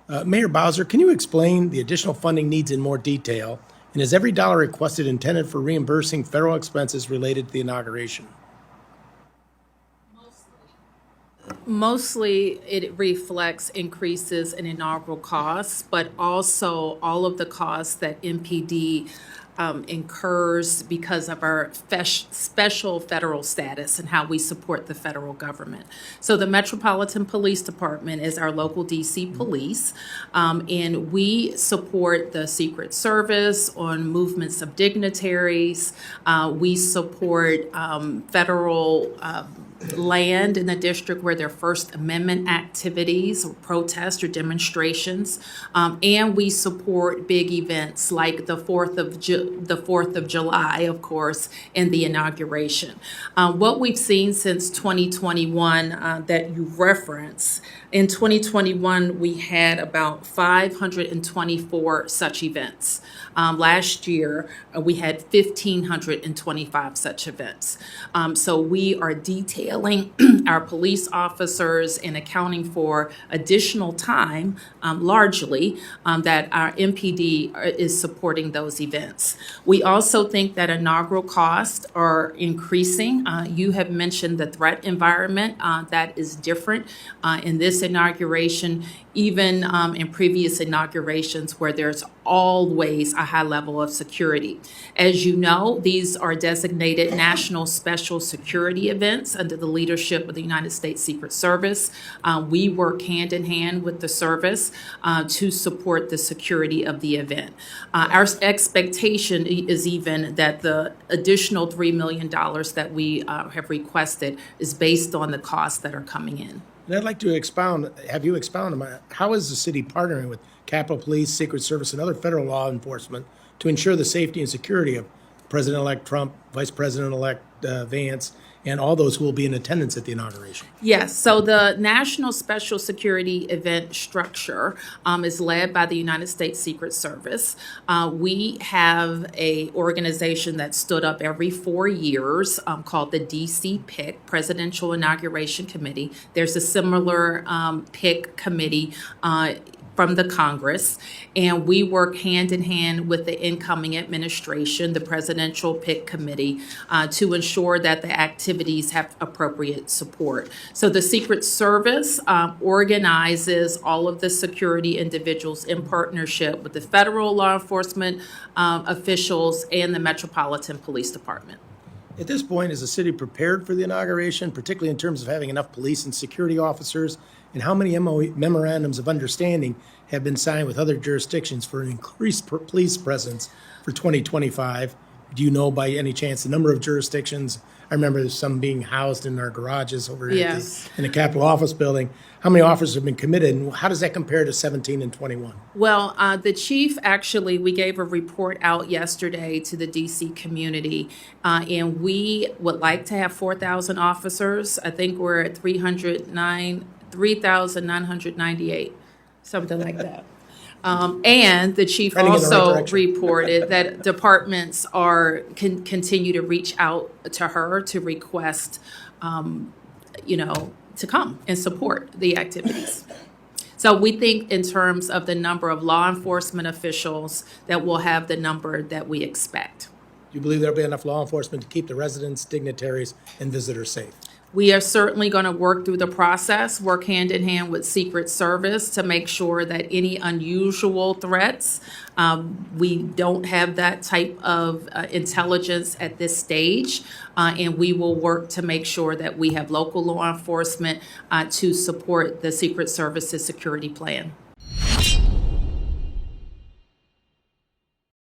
Mayor Bowser, can you explain the additional funding needs in more detail? And is every dollar requested intended for reimbursing federal expenses related to the inauguration? Mostly, it reflects increases in inaugural costs, but also all of the costs that MPD incurs because of our special federal status and how we support the federal government. So the Metropolitan Police Department is our local DC police, and we support the Secret Service on movements of dignitaries. We support federal land in the district where there are First Amendment activities or protests or demonstrations, and we support big events like the 4th of July, of course, and the inauguration. What we've seen since 2021 that you reference, in 2021 we had about 524 such events. Last year we had 1,525 such events. So we are detailing our police officers and accounting for additional time, largely, that our MPD is supporting those events. We also think that inaugural costs are increasing. You have mentioned the threat environment that is different in this inauguration, even in previous inaugurations where there's always a high level of security. As you know, these are designated national special security events under the leadership of the United States Secret Service. We work hand in hand with the service to support the security of the event. Our expectation is even that the additional $3 million that we have requested is based on the costs that are coming in. And I'd like to have you expound on how is the city partnering with Capitol Police, Secret Service, and other federal law enforcement to ensure the safety and security of President-elect Trump, Vice President-elect Vance, and all those who will be in attendance at the inauguration? Yes, so the National Special Security Event structure is led by the United States Secret Service. We have a organization that stood up every 4 years called the DC PIC, Presidential Inauguration Committee. There's a similar PIC committee from the Congress, and we work hand in hand with the incoming administration, the Presidential PIC Committee, to ensure that the activities have appropriate support. So the Secret Service organizes all of the security individuals in partnership with the federal law enforcement officials and the Metropolitan Police Department. At this point, is the city prepared for the inauguration, particularly in terms of having enough police and security officers? And how many memorandums of understanding have been signed with other jurisdictions for an increased police presence for 2025? Do you know by any chance the number of jurisdictions? I remember some being housed in our garages over in the Capitol Office Building. How many officers have been committed, and how does that compare to 17 and 21? Well, the chief, actually, we gave a report out yesterday to the DC community, and we would like to have 4,000 officers. I think we're at 3,998, something like that. And the chief also reported that departments continue to reach out to her to request, to come and support the activities. So we think in terms of the number of law enforcement officials that we'll have the number that we expect. Do you believe there'll be enough law enforcement to keep the residents, dignitaries, and visitors safe? We are certainly going to work through the process, work hand in hand with Secret Service to make sure that any unusual threats, we don't have that type of intelligence at this stage, and we will work to make sure that we have local law enforcement to support the Secret Service's security plan.